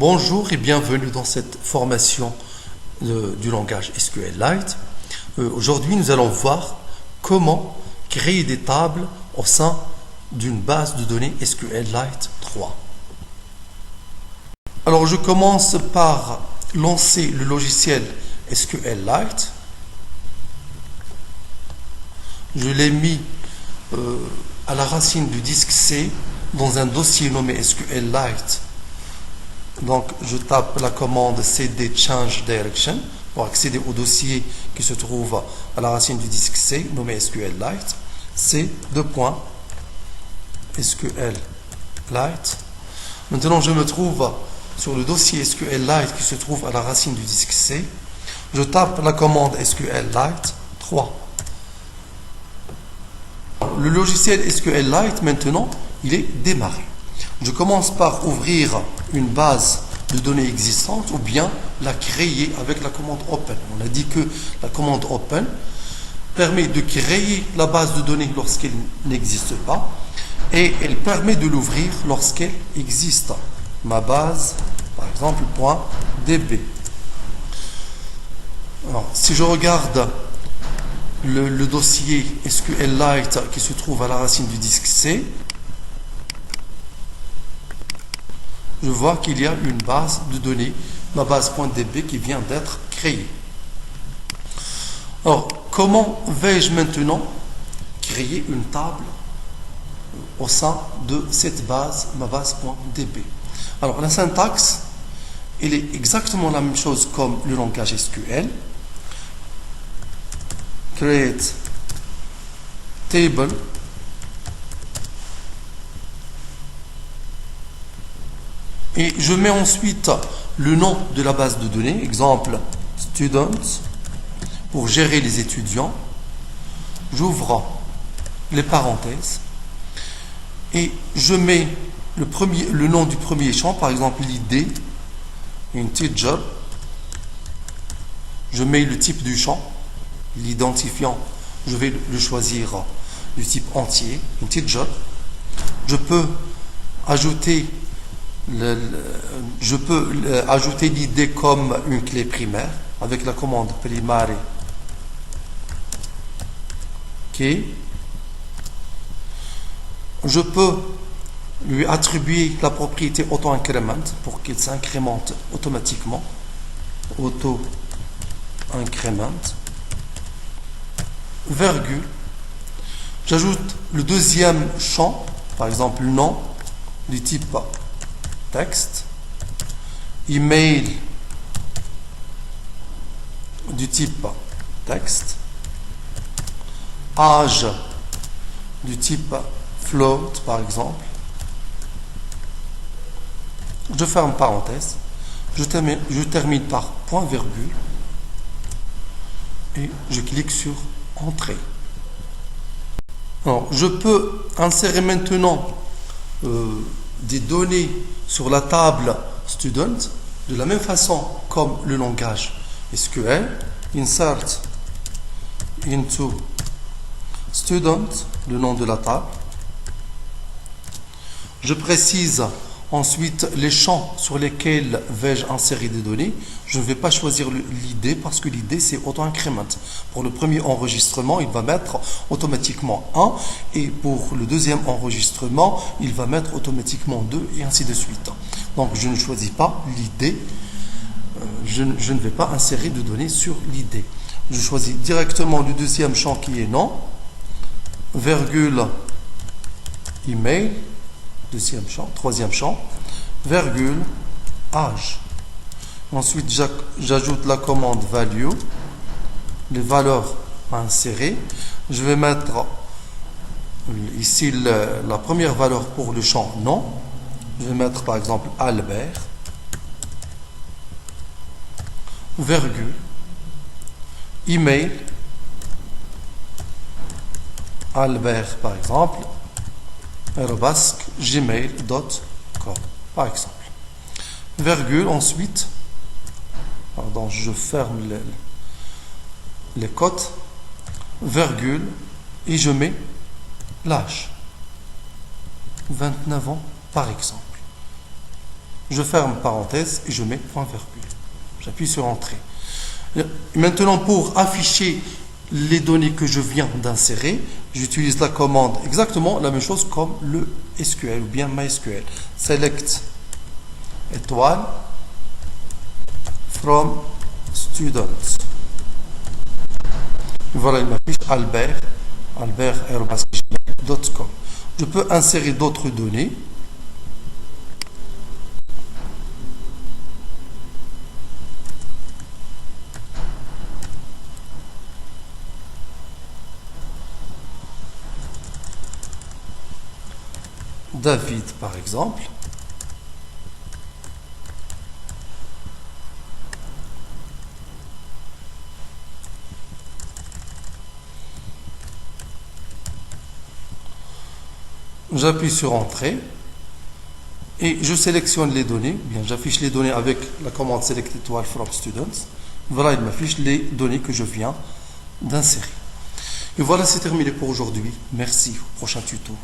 Bonjour et bienvenue dans cette formation du langage SQLite. Aujourd'hui, nous allons voir comment créer des tables au sein d'une base de données SQLite 3. Alors, je commence par lancer le logiciel SQLite. Je l'ai mis à la racine du disque C dans un dossier nommé SQLite. Donc, je tape la commande cd change direction pour accéder au dossier qui se trouve à la racine du disque C, nommé SQLite. C, SQLite. Maintenant, je me trouve sur le dossier SQLite qui se trouve à la racine du disque C. Je tape la commande SQLite 3. Le logiciel SQLite, maintenant, il est démarré. Je commence par ouvrir une base de données existante ou bien la créer avec la commande open. On a dit que la commande open permet de créer la base de données lorsqu'elle n'existe pas et elle permet de l'ouvrir lorsqu'elle existe. Ma base, par exemple, .db. Alors, si je regarde le dossier SQLite qui se trouve à la racine du disque C, je vois qu'il y a une base de données, ma base.db, qui vient d'être créée. Alors, comment vais-je maintenant créer une table au sein de cette base, ma base.db? Alors, la syntaxe, elle est exactement la même chose comme le langage SQL. Create table et je mets ensuite le nom de la base de données, exemple students, pour gérer les étudiants. J'ouvre les parenthèses et je mets le nom du premier champ, par exemple l'id, integer. Je mets le type du champ, l'identifiant, je vais le choisir du type entier, integer. Je peux ajouter l'id comme une clé primaire avec la commande primary key. Je peux lui attribuer la propriété auto-increment pour qu'il s'incrémente automatiquement. Auto-increment. Virgule. J'ajoute le deuxième champ, par exemple le nom du type texte, email du type texte, âge du type float par exemple. Je ferme parenthèse, je termine par point virgule et je clique sur entrée. Alors, je peux insérer maintenant des données sur la table student de la même façon comme le langage SQL. Insert into student, le nom de la table. Je précise ensuite les champs sur lesquels vais-je insérer des données. Je ne vais pas choisir l'id parce que l'id c'est auto-increment. Pour le premier enregistrement, il va mettre automatiquement 1 et pour le deuxième enregistrement, il va mettre automatiquement 2 et ainsi de suite. Donc je ne choisis pas l'id. Je ne vais pas insérer de données sur l'id. Je choisis directement le deuxième champ qui est nom, virgule email, deuxième champ, troisième champ, virgule, âge. Ensuite, j'ajoute la commande value, les valeurs à insérer. Je vais mettre ici la première valeur pour le champ nom. Je vais mettre par exemple Albert, virgule, email, Albert par exemple, gmail.com par exemple. Virgule, ensuite, pardon, je ferme les cotes, virgule, et je mets l'âge. 29 ans par exemple. Je ferme parenthèse et je mets point virgule. J'appuie sur Entrée. Maintenant, pour afficher les données que je viens d'insérer, j'utilise la commande exactement la même chose comme le SQL ou bien MySQL. Select étoile from students. Voilà, il m'affiche albert@gmail.com. Je peux insérer d'autres données. David, par exemple. J'appuie sur Entrée et je sélectionne les données. Bien, j'affiche les données avec la commande Select étoile from students. Voilà, il m'affiche les données que je viens d'insérer. Et voilà, c'est terminé pour aujourd'hui. Merci. Au prochain tuto.